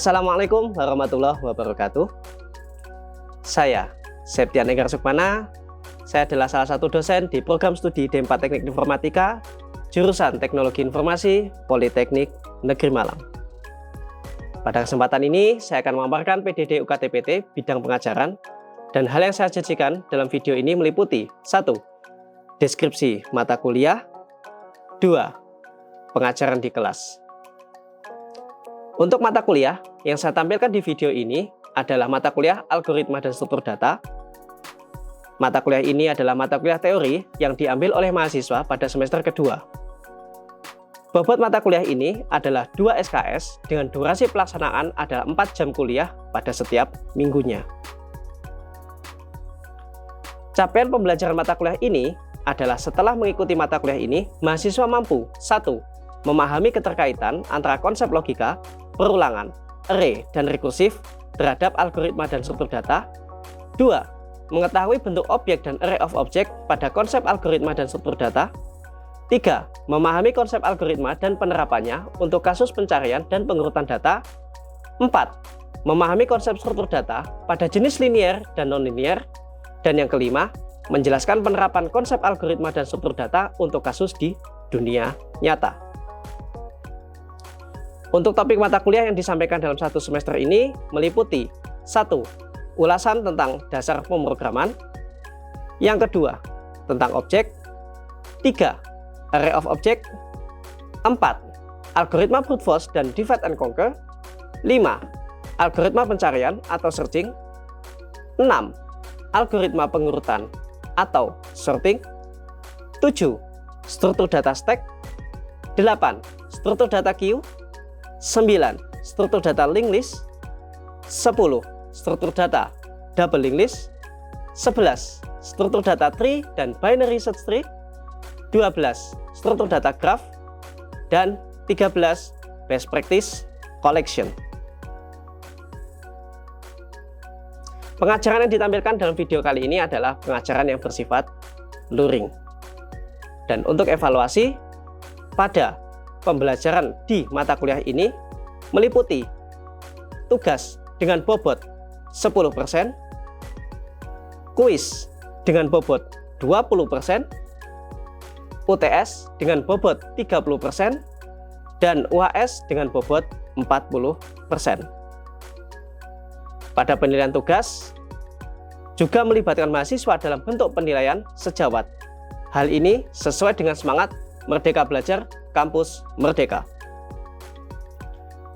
Assalamualaikum warahmatullahi wabarakatuh. Saya Septian Enggar Sukmana. Saya adalah salah satu dosen di program studi D4 Teknik Informatika, jurusan Teknologi Informasi, Politeknik Negeri Malang. Pada kesempatan ini, saya akan memaparkan PDD UKT-PT bidang pengajaran, dan hal yang saya janjikan dalam video ini meliputi 1. Deskripsi mata kuliah. 2. Pengajaran di kelas. Untuk mata kuliah yang saya tampilkan di video ini adalah mata kuliah Algoritma dan Struktur Data. Mata kuliah ini adalah mata kuliah teori yang diambil oleh mahasiswa pada semester kedua. Bobot mata kuliah ini adalah 2 SKS dengan durasi pelaksanaan adalah 4 jam kuliah pada setiap minggunya. Capaian pembelajaran mata kuliah ini adalah setelah mengikuti mata kuliah ini, mahasiswa mampu 1. Memahami keterkaitan antara konsep logika, perulangan, array, dan rekursif terhadap algoritma dan struktur data. 2. Mengetahui bentuk objek dan array of object pada konsep algoritma dan struktur data. 3. Memahami konsep algoritma dan penerapannya untuk kasus pencarian dan pengurutan data. 4. Memahami konsep struktur data pada jenis linear dan non-linear. Dan yang kelima, menjelaskan penerapan konsep algoritma dan struktur data untuk kasus di dunia nyata. Untuk topik mata kuliah yang disampaikan dalam satu semester ini meliputi 1. Ulasan tentang dasar pemrograman. Yang kedua, tentang objek. 3. Array of object. 4. Algoritma brute force dan divide and conquer. 5. Algoritma pencarian atau searching. 6. Algoritma pengurutan atau sorting. 7. Struktur data stack. 8. Struktur data queue. 9. Struktur data linked list. 10. Struktur data double linked list. 11. Struktur data tree dan binary search tree. 12. Struktur data graph. Dan 13. Best practice collection. Pengajaran yang ditampilkan dalam video kali ini adalah pengajaran yang bersifat luring. Dan untuk evaluasi, pada pembelajaran di mata kuliah ini meliputi tugas dengan bobot 10%, kuis dengan bobot 20%, UTS dengan bobot 30%, dan UAS dengan bobot 40%. Pada penilaian tugas juga melibatkan mahasiswa dalam bentuk penilaian sejawat. Hal ini sesuai dengan semangat Merdeka Belajar Kampus Merdeka.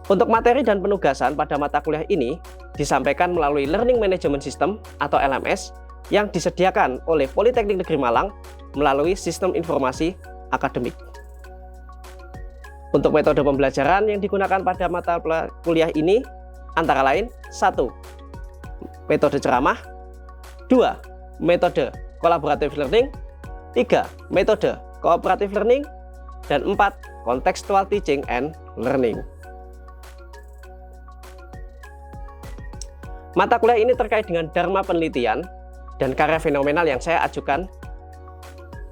Untuk materi dan penugasan pada mata kuliah ini disampaikan melalui Learning Management System atau LMS yang disediakan oleh Politeknik Negeri Malang melalui Sistem Informasi Akademik. Untuk metode pembelajaran yang digunakan pada mata kuliah ini antara lain 1. Metode ceramah. 2. Metode collaborative learning. 3. Metode cooperative learning. Dan 4. Contextual teaching and learning. Mata kuliah ini terkait dengan dharma penelitian dan karya fenomenal yang saya ajukan.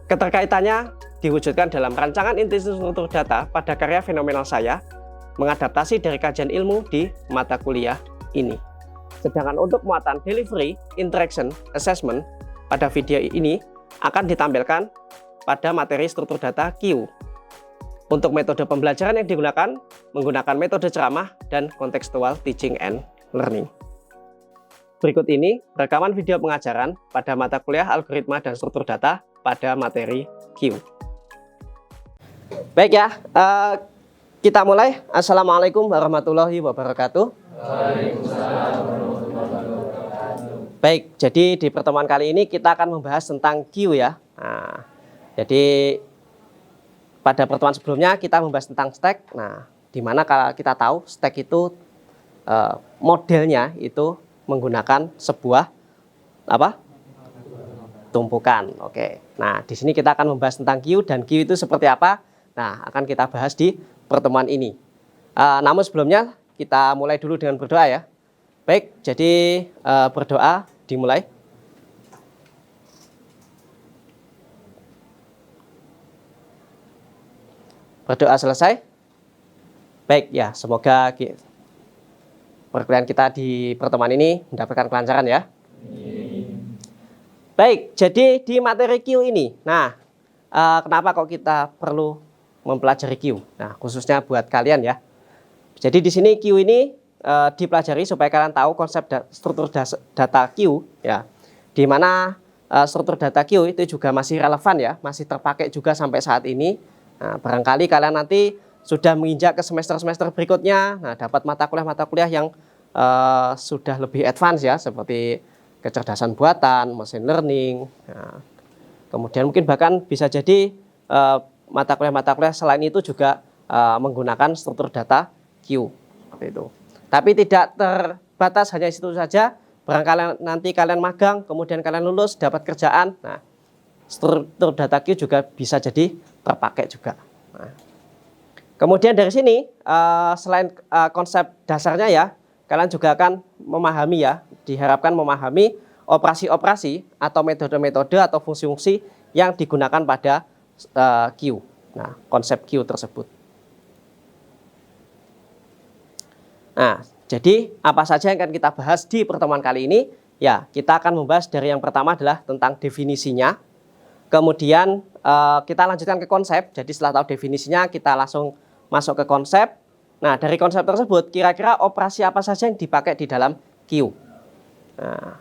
Keterkaitannya diwujudkan dalam rancangan inti struktur data pada karya fenomenal saya, mengadaptasi dari kajian ilmu di mata kuliah ini. Sedangkan untuk muatan delivery, interaction, assessment pada video ini akan ditampilkan pada materi struktur data Q. Untuk metode pembelajaran yang digunakan, menggunakan metode ceramah dan contextual teaching and learning. Berikut ini rekaman video pengajaran pada mata kuliah algoritma dan struktur data pada materi Q. Baik ya, kita mulai. Assalamualaikum warahmatullahi wabarakatuh. Waalaikumsalam warahmatullahi wabarakatuh. Baik, jadi di pertemuan kali ini kita akan membahas tentang Q ya. Nah, jadi pada pertemuan sebelumnya kita membahas tentang stack. Nah, di mana kalau kita tahu stack itu modelnya itu menggunakan sebuah tumpukan. Oke. Nah, di sini kita akan membahas tentang Q dan Q itu seperti apa. Nah, akan kita bahas di pertemuan ini. Namun sebelumnya kita mulai dulu dengan berdoa ya. Baik, jadi berdoa dimulai. Berdoa selesai. Baik ya, semoga perkuliahan kita di pertemuan ini mendapatkan kelancaran ya. Baik, jadi di materi Q ini, nah kenapa kok kita perlu mempelajari Q? Nah, khususnya buat kalian ya. Jadi di sini Q ini dipelajari supaya kalian tahu konsep struktur data Q ya. Di mana struktur data Q itu juga masih relevan ya, masih terpakai juga sampai saat ini. Nah, barangkali kalian nanti sudah menginjak ke semester-semester berikutnya, nah dapat mata kuliah yang sudah lebih advance ya, seperti kecerdasan buatan, machine learning. Nah, kemudian mungkin bahkan bisa jadi mata kuliah selain itu juga menggunakan struktur data Q seperti itu. Tapi tidak terbatas hanya situ saja. Barangkali nanti kalian magang, kemudian kalian lulus dapat kerjaan. Nah, struktur data Q juga bisa jadi terpakai juga. Nah, kemudian dari sini selain konsep dasarnya ya, kalian juga akan memahami ya, diharapkan memahami operasi-operasi atau metode-metode atau fungsi-fungsi yang digunakan pada Q. Nah, konsep Q tersebut. Nah, jadi apa saja yang akan kita bahas di pertemuan kali ini? Ya, kita akan membahas dari yang pertama adalah tentang definisinya. Kemudian kita lanjutkan ke konsep. Jadi setelah tahu definisinya, kita langsung masuk ke konsep. Nah, dari konsep tersebut, kira-kira operasi apa saja yang dipakai di dalam Q. Nah,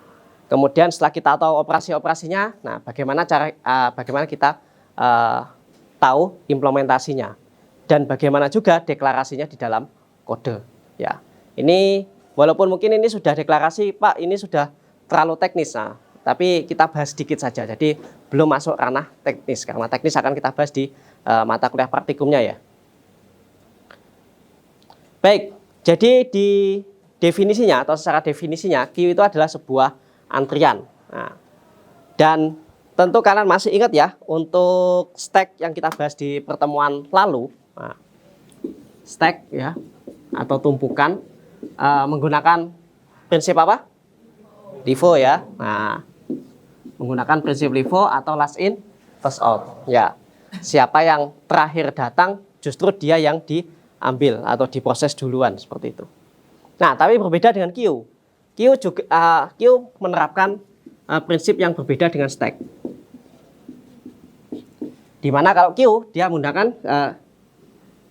kemudian setelah kita tahu operasi-operasinya, nah bagaimana kita tahu implementasinya dan bagaimana juga deklarasinya di dalam kode. Ya, ini walaupun mungkin ini sudah deklarasi, Pak, ini sudah terlalu teknis. Nah, tapi kita bahas sedikit saja. Jadi belum masuk ranah teknis, karena teknis akan kita bahas di mata kuliah praktikumnya ya. Baik, jadi di definisinya atau secara definisinya Q itu adalah sebuah antrian. Nah, dan tentu kalian masih ingat ya untuk stack yang kita bahas di pertemuan lalu. Nah, stack ya atau tumpukan menggunakan prinsip apa? LIFO ya. Nah, menggunakan prinsip LIFO atau last in first out. Ya, siapa yang terakhir datang justru dia yang diambil atau diproses duluan seperti itu. Nah, tapi berbeda dengan Q. Q menerapkan prinsip yang berbeda dengan stack. Dimana kalau Q dia menggunakan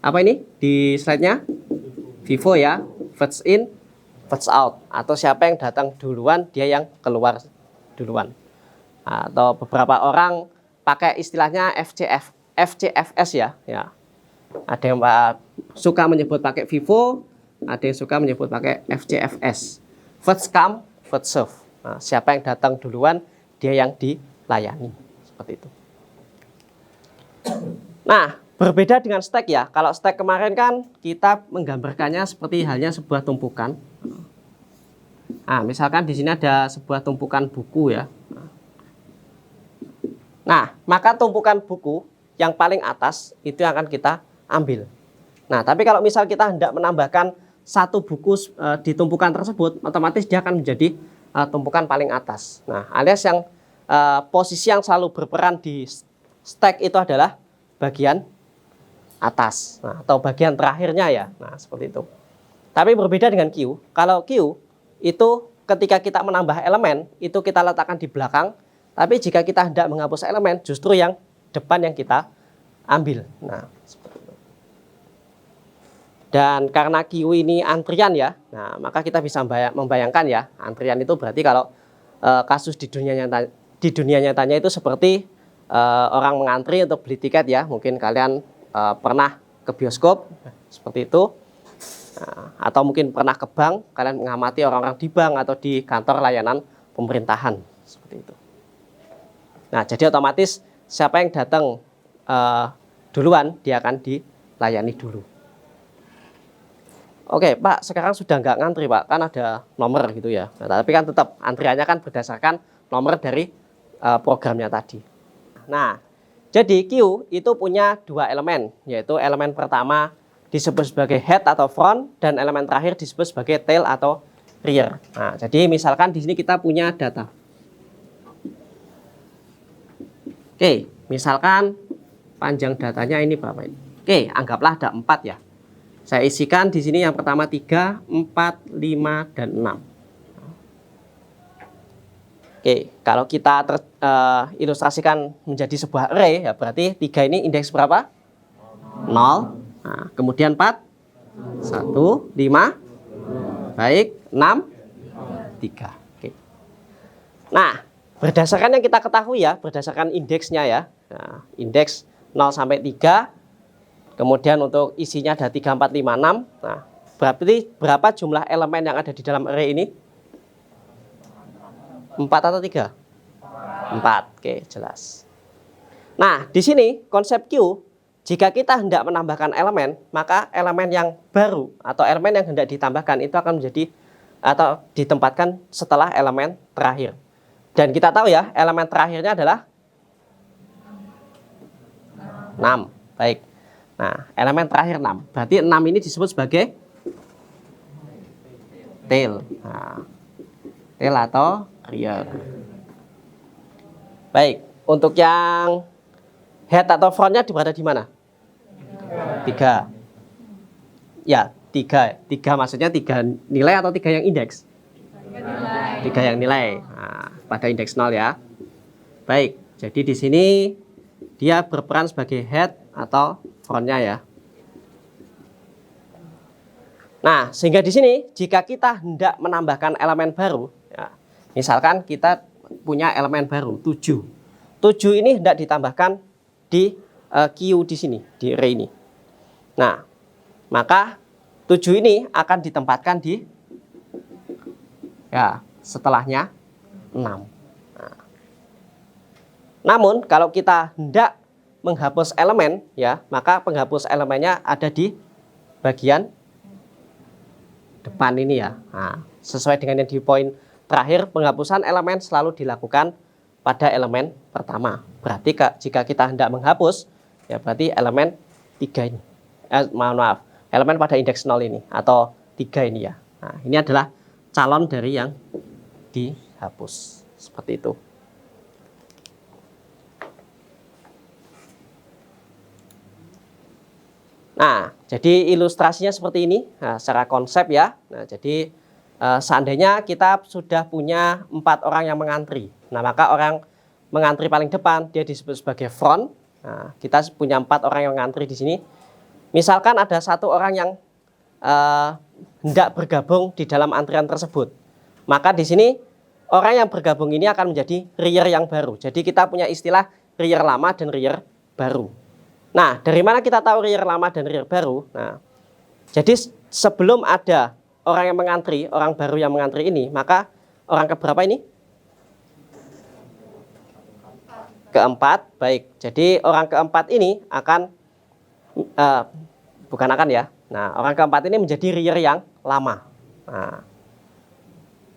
apa ini di slide-nya? FIFO ya, first in, first out. Atau siapa yang datang duluan dia yang keluar duluan. Atau beberapa orang pakai istilahnya FCFS ya. Ada yang suka menyebut pakai FIFO, ada yang suka menyebut pakai FCFS. First come, first serve. Nah, siapa yang datang duluan, dia yang dilayani. Seperti itu. Nah, berbeda dengan stack ya. Kalau stack kemarin kan kita menggambarkannya seperti halnya sebuah tumpukan. Nah, misalkan di sini ada sebuah tumpukan buku ya. Nah, maka tumpukan buku yang paling atas itu yang akan kita ambil. Nah, tapi kalau misal kita hendak menambahkan satu buku di tumpukan tersebut, otomatis dia akan menjadi tumpukan paling atas. Nah, alias yang posisi yang selalu berperan di stack itu adalah bagian atas, nah, atau bagian terakhirnya ya. Nah, seperti itu. Tapi berbeda dengan Q. Kalau Q itu ketika kita menambah elemen itu kita letakkan di belakang. Tapi jika kita hendak menghapus elemen, justru yang depan yang kita ambil. Nah, seperti itu. Dan karena Q ini antrian ya, nah maka kita bisa membayangkan ya, antrian itu berarti kalau kasus di dunia nyatanya itu seperti orang mengantri untuk beli tiket ya. Mungkin kalian pernah ke bioskop seperti itu, atau mungkin pernah ke bank, kalian mengamati orang-orang di bank atau di kantor layanan pemerintahan seperti itu. Nah, jadi otomatis siapa yang datang duluan dia akan dilayani dulu. Oke, Pak, sekarang sudah nggak ngantri, Pak, kan ada nomor gitu ya. Nah, tapi kan tetap antriannya kan berdasarkan nomor dari programnya tadi. Nah, jadi Q itu punya dua elemen, yaitu elemen pertama disebut sebagai head atau front dan elemen terakhir disebut sebagai tail atau rear. Nah, jadi misalkan di sini kita punya data. Oke, misalkan panjang datanya ini berapa ini? Oke, anggaplah ada 4 ya. Saya isikan di sini yang pertama 3, 4, 5, dan 6. Oke, kalau kita ilustrasikan menjadi sebuah array, ya berarti 3 ini indeks berapa? 0. Nah, kemudian 4, 1, 5, baik, 6, 3. Oke. Nah, berdasarkan yang kita ketahui ya, berdasarkan indeksnya ya. Nah, indeks 0 sampai 3. Kemudian untuk isinya ada 3, 4, 5, 6. Nah, berarti berapa jumlah elemen yang ada di dalam array ini? 4 atau 3? 4. Oke, jelas. Nah, di sini konsep Q, jika kita hendak menambahkan elemen, maka elemen yang baru atau elemen yang hendak ditambahkan itu akan menjadi atau ditempatkan setelah elemen terakhir. Dan kita tahu ya, elemen terakhirnya adalah 6. Baik. Nah, elemen terakhir 6. Berarti 6 ini disebut sebagai tail. Nah, tail atau rear. Baik, untuk yang head atau frontnya berada di mana? 3. Ya, 3. 3 maksudnya 3 nilai atau 3 yang indeks? 3 yang nilai. Nah, pada indeks 0 ya. Baik, jadi di sini dia berperan sebagai head atau frontnya ya. Nah, sehingga di sini jika kita hendak menambahkan elemen baru, ya, misalkan kita punya elemen baru 7. 7 ini hendak ditambahkan di Q di sini, di array ini. Nah, maka 7 ini akan ditempatkan di ya, setelahnya 6. Nah, namun kalau kita hendak menghapus elemen ya, maka penghapus elemennya ada di bagian depan ini ya. Nah, sesuai dengan yang di poin terakhir, penghapusan elemen selalu dilakukan pada elemen pertama. Berarti jika kita hendak menghapus, ya berarti elemen 3 ini. Maaf, elemen pada indeks 0 ini atau 3 ini ya. Nah, ini adalah calon dari yang dihapus. Seperti itu. Nah, jadi ilustrasinya seperti ini. Nah, secara konsep ya. Nah, jadi seandainya kita sudah punya 4 orang yang mengantri. Nah, maka orang mengantri paling depan dia disebut sebagai front. Nah, kita punya 4 orang yang mengantri di sini. Misalkan ada 1 orang yang hendak bergabung di dalam antrian tersebut. Maka di sini orang yang bergabung ini akan menjadi rear yang baru. Jadi kita punya istilah rear lama dan rear baru. Nah, dari mana kita tahu rear lama dan rear baru? Nah, jadi sebelum ada orang yang mengantri, orang baru yang mengantri ini, maka orang keberapa ini? Keempat. Baik, jadi orang keempat ini akan bukan akan ya. Nah, orang keempat ini menjadi rear yang lama. Nah,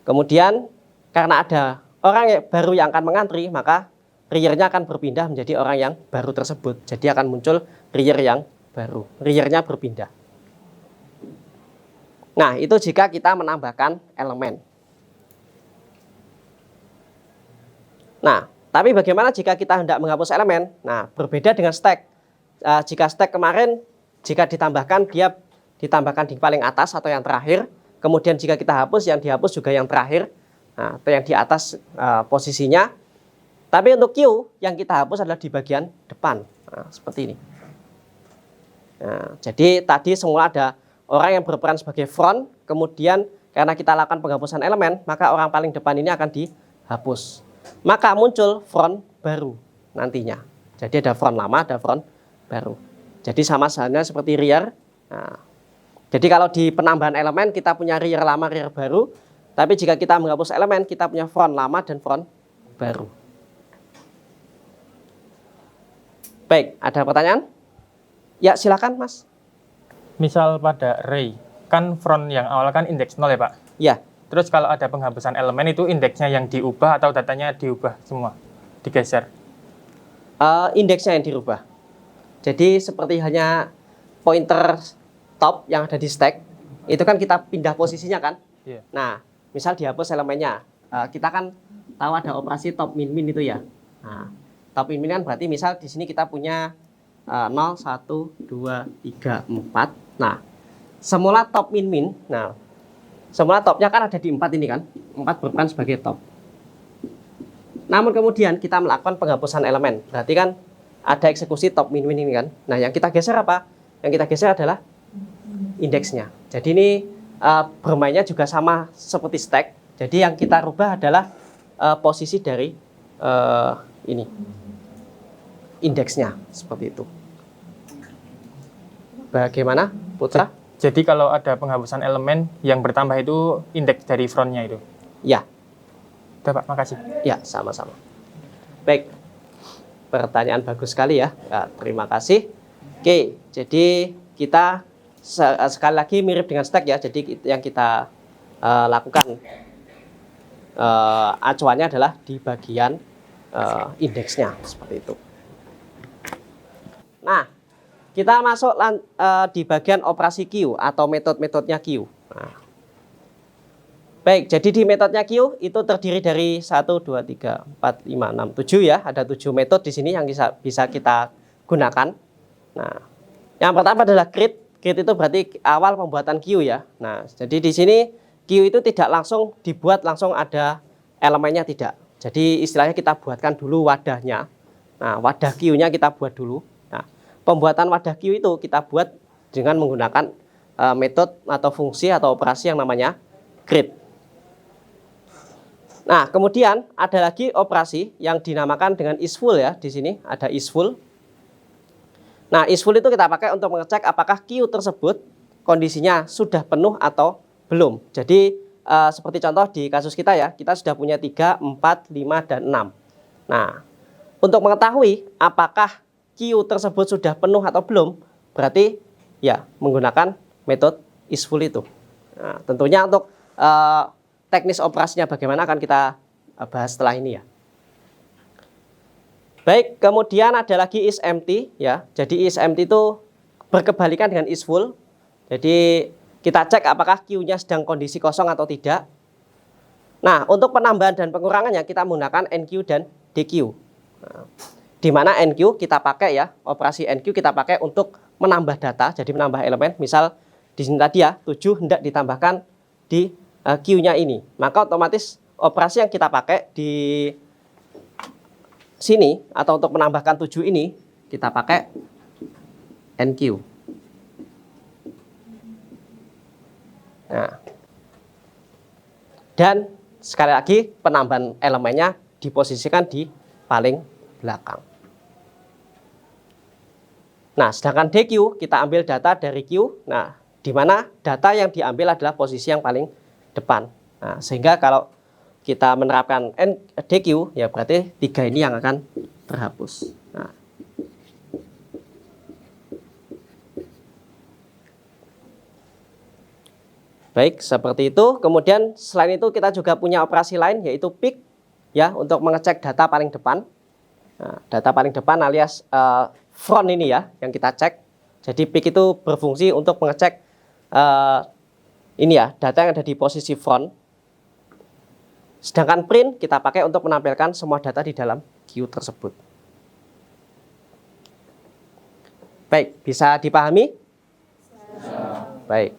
kemudian karena ada orang yang baru yang akan mengantri, maka rearnya akan berpindah menjadi orang yang baru tersebut. Jadi akan muncul rear yang baru. Rearnya berpindah. Nah, itu jika kita menambahkan elemen. Nah, tapi bagaimana jika kita hendak menghapus elemen? Nah, berbeda dengan stack. Jika stack kemarin, jika ditambahkan, dia ditambahkan di paling atas atau yang terakhir. Kemudian jika kita hapus, yang dihapus juga yang terakhir. Nah, atau yang di atas posisinya. Tapi untuk Q, yang kita hapus adalah di bagian depan. Nah, seperti ini. Nah, jadi tadi semula ada orang yang berperan sebagai front, kemudian karena kita lakukan penghapusan elemen, maka orang paling depan ini akan dihapus. Maka muncul front baru nantinya. Jadi ada front lama, ada front baru. Jadi sama halnya seperti rear. Nah, jadi kalau di penambahan elemen kita punya rear lama, rear baru. Tapi jika kita menghapus elemen, kita punya front lama dan front baru. Baik, ada pertanyaan? Ya, silakan Mas. Misal pada array, kan front yang awal kan indeks 0 ya Pak? Ya. Terus kalau ada penghapusan elemen itu indeksnya yang diubah atau datanya diubah semua, digeser? Indeksnya yang dirubah. Jadi seperti hanya pointer top yang ada di stack, itu kan kita pindah posisinya kan? Yeah. Nah, misal dihapus elemennya, kita kan tahu ada operasi top min min itu ya. Nah, top min min kan berarti misal di sini kita punya 0, 1, 2, 3, 4. Nah, semula top min min. Nah, semula topnya kan ada di 4 ini kan. 4 berperan sebagai top. Namun kemudian kita melakukan penghapusan elemen. Berarti kan ada eksekusi top min min ini kan. Nah, yang kita geser apa? Yang kita geser adalah indeksnya. Jadi ini bermainnya juga sama seperti stack. Jadi yang kita rubah adalah posisi dari ini indeksnya seperti itu. Bagaimana, Putra? Jadi kalau ada penghapusan elemen yang bertambah itu indeks dari frontnya itu. Ya. Udah Pak, makasih. Ya, sama-sama. Baik. Pertanyaan bagus sekali ya. Ya, terima kasih. Oke, jadi kita sekali lagi mirip dengan stack ya. Jadi yang kita lakukan acuannya adalah di bagian indeksnya seperti itu. Nah, kita masuk di bagian operasi Q atau metode-metodenya Q. Nah, baik, jadi di metodenya Q itu terdiri dari 1, 2, 3, 4, 5, 6, 7 ya. Ada 7 metode di sini yang bisa kita gunakan. Nah, yang pertama adalah create. Create itu berarti awal pembuatan Q ya. Nah, jadi di sini Q itu tidak langsung dibuat langsung ada elemennya, tidak. Jadi istilahnya kita buatkan dulu wadahnya. Nah, wadah Q-nya kita buat dulu. Nah, pembuatan wadah Q itu kita buat dengan menggunakan metode atau fungsi atau operasi yang namanya create. Nah, kemudian ada lagi operasi yang dinamakan dengan isFull ya. Di sini ada isFull. Nah, isFull itu kita pakai untuk mengecek apakah Q tersebut kondisinya sudah penuh atau belum. Jadi seperti contoh di kasus kita ya, kita sudah punya 3, 4, 5, dan 6. Nah, untuk mengetahui apakah Q tersebut sudah penuh atau belum, berarti ya menggunakan metode isFull itu. Nah, tentunya untuk teknis operasinya bagaimana akan kita bahas setelah ini ya. Baik, kemudian ada lagi isEmpty ya. Jadi isEmpty itu berkebalikan dengan isFull. Jadi kita cek apakah Q-nya sedang kondisi kosong atau tidak. Nah, untuk penambahan dan pengurangannya kita menggunakan NQ dan DQ. Nah, di mana NQ kita pakai ya, operasi NQ kita pakai untuk menambah data, jadi menambah elemen. Misal di sini tadi ya, 7 hendak ditambahkan di Q-nya ini. Maka otomatis operasi yang kita pakai di sini atau untuk menambahkan 7 ini kita pakai NQ. Nah, dan sekali lagi penambahan elemennya diposisikan di paling belakang. Nah, sedangkan DQ kita ambil data dari Q. Nah, di mana data yang diambil adalah posisi yang paling depan. Nah, sehingga kalau kita menerapkan DQ ya berarti 3 ini yang akan terhapus. Nah, baik, seperti itu. Kemudian selain itu kita juga punya operasi lain yaitu pick ya untuk mengecek data paling depan. Nah, data paling depan alias front ini ya yang kita cek. Jadi pick itu berfungsi untuk mengecek ini ya data yang ada di posisi front. Sedangkan print kita pakai untuk menampilkan semua data di dalam Q tersebut. Baik, bisa dipahami? Baik.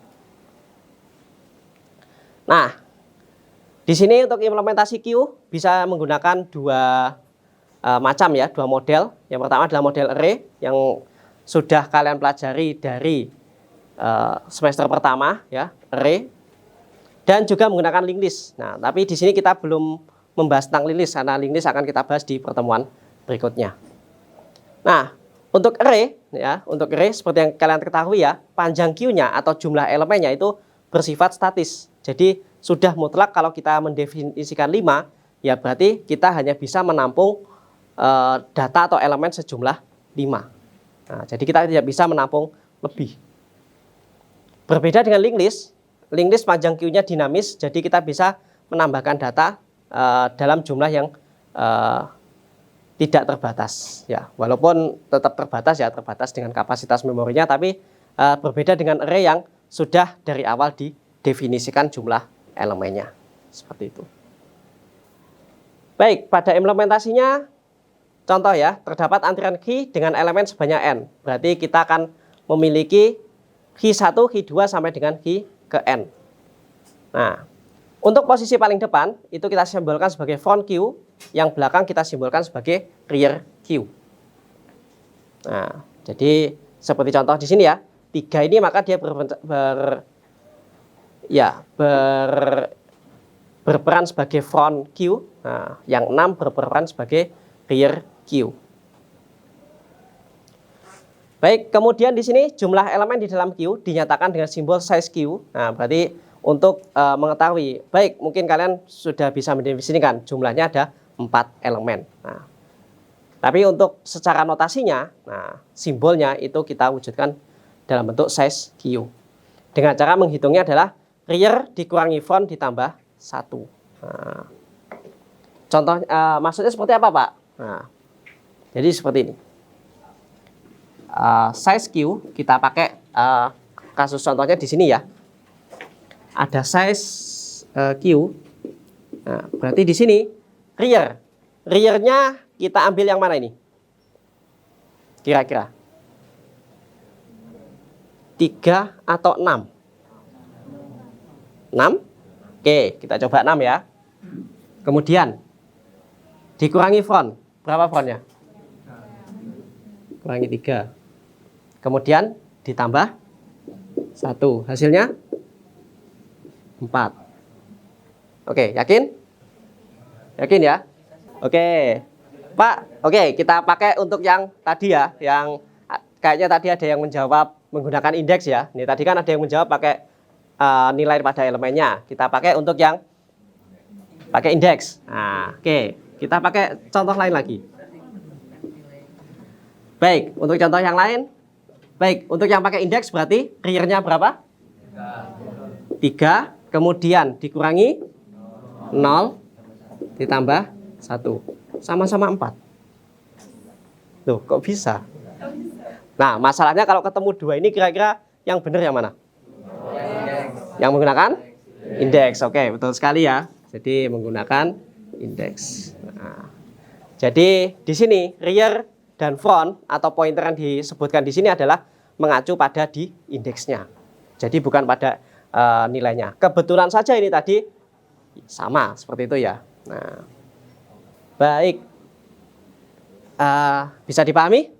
Nah, di sini untuk implementasi Q bisa menggunakan dua macam ya, 2 model. Yang pertama adalah model array yang sudah kalian pelajari dari semester pertama ya, array. Dan juga menggunakan linked list. Nah, tapi di sini kita belum membahas tentang linked list karena linked list akan kita bahas di pertemuan berikutnya. Nah, untuk array ya, untuk array seperti yang kalian ketahui ya, panjang Q-nya atau jumlah elemennya itu bersifat statis. Jadi sudah mutlak kalau kita mendefinisikan 5, ya berarti kita hanya bisa menampung data atau elemen sejumlah 5. Nah, jadi kita tidak bisa menampung lebih. Berbeda dengan linked list panjang Q-nya dinamis, jadi kita bisa menambahkan data dalam jumlah yang tidak terbatas. Ya, walaupun tetap terbatas ya, terbatas dengan kapasitas memorinya, tapi berbeda dengan array yang sudah dari awal didefinisikan jumlah elemennya. Seperti itu. Baik, pada implementasinya, contoh ya, terdapat antrian key dengan elemen sebanyak n. Berarti kita akan memiliki Hi1, Hi2 sampai dengan Hi ke N. Nah, untuk posisi paling depan itu kita simbolkan sebagai front Q, yang belakang kita simbolkan sebagai rear Q. Nah, jadi seperti contoh di sini ya, 3 ini maka dia berperan sebagai front Q. Nah, yang 6 berperan sebagai rear Q. Baik, kemudian di sini jumlah elemen di dalam Q dinyatakan dengan simbol size Q. Nah, berarti untuk mengetahui, baik mungkin kalian sudah bisa mendefinisikan jumlahnya ada 4 elemen. Nah, tapi untuk secara notasinya, nah simbolnya itu kita wujudkan dalam bentuk size Q. Dengan cara menghitungnya adalah rear dikurangi front ditambah 1. Nah, contoh maksudnya seperti apa, Pak? Nah, jadi seperti ini. Size Q kita pakai kasus contohnya di sini ya. Ada size Q. Nah, berarti di sini rearnya kita ambil yang mana ini? Kira-kira 3 atau 6? 6? Oke, kita coba 6 ya. Kemudian dikurangi front. Berapa frontnya? Kurangi 3. Kemudian ditambah 1. Hasilnya 4. Oke, yakin? Yakin ya? Oke. Pak, oke, kita pakai untuk yang tadi ya, yang kayaknya tadi ada yang menjawab menggunakan indeks ya. Ini tadi kan ada yang menjawab pakai nilai pada elemennya. Kita pakai untuk yang pakai indeks. Nah, oke, kita pakai contoh lain lagi. Baik, untuk contoh yang lain. Baik, untuk yang pakai indeks berarti rearnya berapa? 3, kemudian dikurangi 0, ditambah 1. Sama-sama 4. Loh, kok bisa? Nah, masalahnya kalau ketemu 2 ini kira-kira yang benar yang mana? Yang menggunakan indeks. Oke, betul sekali ya. Jadi menggunakan indeks. Nah, jadi di sini rear dan front atau pointer yang disebutkan di sini adalah mengacu pada di indeksnya. Jadi bukan pada nilainya. Kebetulan saja ini tadi sama seperti itu ya. Nah, baik, bisa dipahami?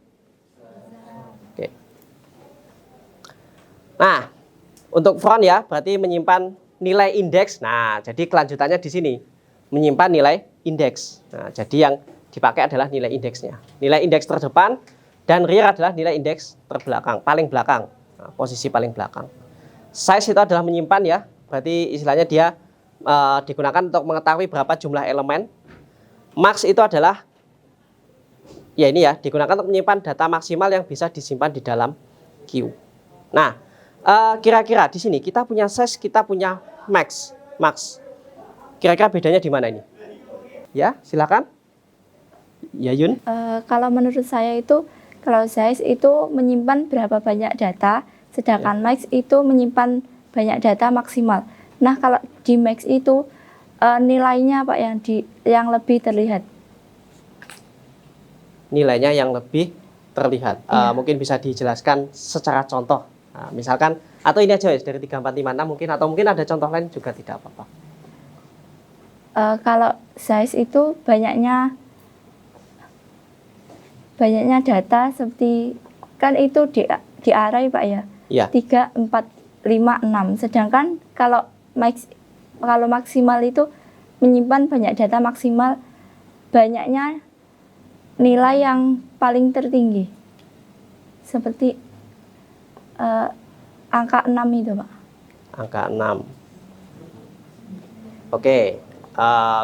Oke. Nah, untuk front ya berarti menyimpan nilai indeks. Nah, jadi kelanjutannya di sini menyimpan nilai indeks. Nah, jadi yang dipakai adalah nilai indeksnya. Nilai indeks terdepan dan rear adalah nilai indeks terbelakang, paling belakang. Nah, posisi paling belakang. Size itu adalah menyimpan ya, berarti istilahnya dia digunakan untuk mengetahui berapa jumlah elemen. Max itu adalah ya ini ya, digunakan untuk menyimpan data maksimal yang bisa disimpan di dalam Q. Nah, kira-kira di sini kita punya size, kita punya max. Kira-kira bedanya di mana ini? Ya, silakan. Ya, Yun. Kalau menurut saya itu, kalau size itu menyimpan berapa banyak data, sedangkan max itu menyimpan banyak data maksimal. Nah, kalau di max itu nilainya Pak yang lebih terlihat. Nilainya yang lebih terlihat. Mungkin bisa dijelaskan secara contoh. Nah, misalkan atau ini aja ya dari 3, 4, 5, 6 mungkin, atau mungkin ada contoh lain juga tidak apa-apa. Kalau size itu banyaknya data seperti kan itu di array Pak ya. Iya. 3, 4, 5, 6. Sedangkan kalau maksimal itu menyimpan banyak data maksimal, banyaknya nilai yang paling tertinggi. Seperti angka 6 itu Pak. Angka 6. Oke.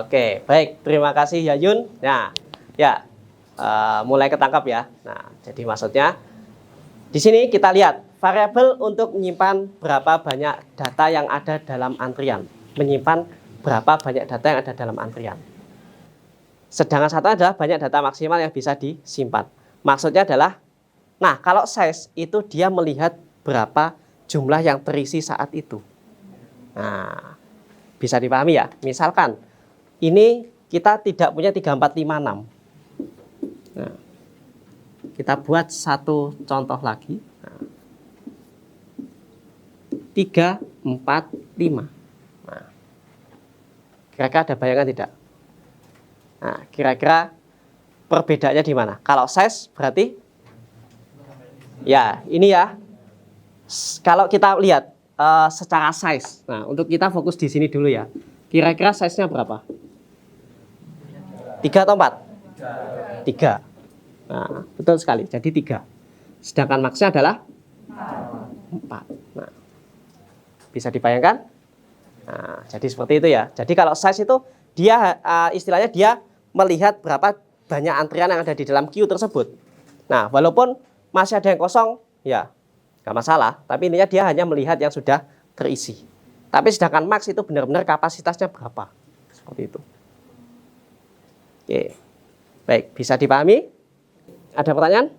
Oke, baik. Terima kasih ya Yun. Nah, ya mulai ketangkap ya. Nah, jadi maksudnya di sini kita lihat variabel untuk menyimpan berapa banyak data yang ada dalam antrian. Menyimpan berapa banyak data yang ada dalam antrian. Sedangkan satu adalah banyak data maksimal yang bisa disimpan. Maksudnya adalah, nah kalau size itu dia melihat berapa jumlah yang terisi saat itu. Nah, bisa dipahami ya. Misalkan ini kita tidak punya 3, 4, 5, 6. Nah, kita buat satu contoh lagi. Nah, 3, 4, 5. Nah, kira-kira ada bayangan tidak? Nah, kira-kira perbedaannya di mana? Kalau size berarti ya ini ya. Kalau kita lihat secara size, nah untuk kita fokus di sini dulu ya. Kira-kira size-nya berapa? 3 atau 4? 3. Nah, betul sekali. Jadi 3. Sedangkan max-nya adalah 4. Nah, bisa dibayangkan? Nah, jadi seperti itu ya. Jadi kalau size itu dia istilahnya dia melihat berapa banyak antrian yang ada di dalam queue tersebut. Nah, walaupun masih ada yang kosong, ya nggak masalah. Tapi intinya dia hanya melihat yang sudah terisi. Tapi sedangkan max itu benar-benar kapasitasnya berapa. Seperti itu. Oke. Baik, bisa dipahami? Ada pertanyaan?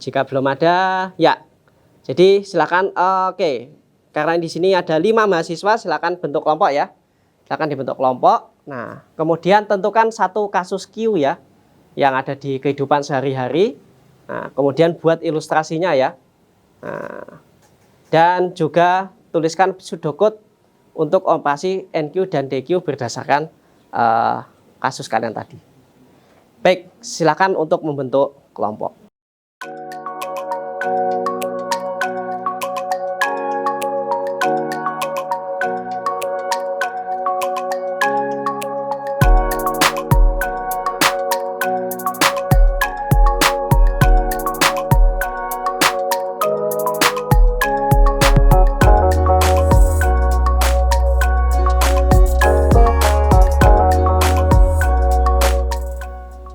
Jika belum ada, ya. Jadi silakan. Oke. Karena di sini ada 5 mahasiswa, silakan bentuk kelompok ya. Silakan dibentuk kelompok. Nah, kemudian tentukan satu kasus Q ya, yang ada di kehidupan sehari-hari. Nah, kemudian buat ilustrasinya ya. Nah, dan juga tuliskan pseudocode untuk operasi NQ dan DQ berdasarkan kasus kalian tadi. Baik, silakan untuk membentuk kelompok.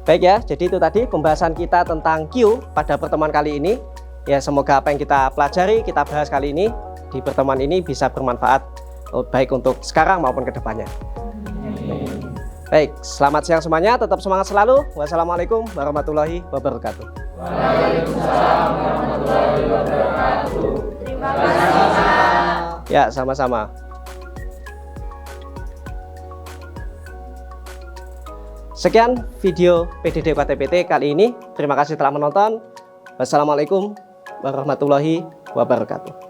Baik ya, jadi itu tadi pembahasan kita tentang Q pada pertemuan kali ini. Ya, semoga apa yang kita pelajari, kita bahas kali ini di pertemuan ini bisa bermanfaat baik untuk sekarang maupun ke depannya. Baik, selamat siang semuanya, tetap semangat selalu. Wassalamualaikum warahmatullahi wabarakatuh. Waalaikumsalam warahmatullahi wabarakatuh. Terima kasih. Ya, sama-sama. Sekian video PDD UKT-PT kali ini. Terima kasih telah menonton. Wassalamualaikum warahmatullahi wabarakatuh.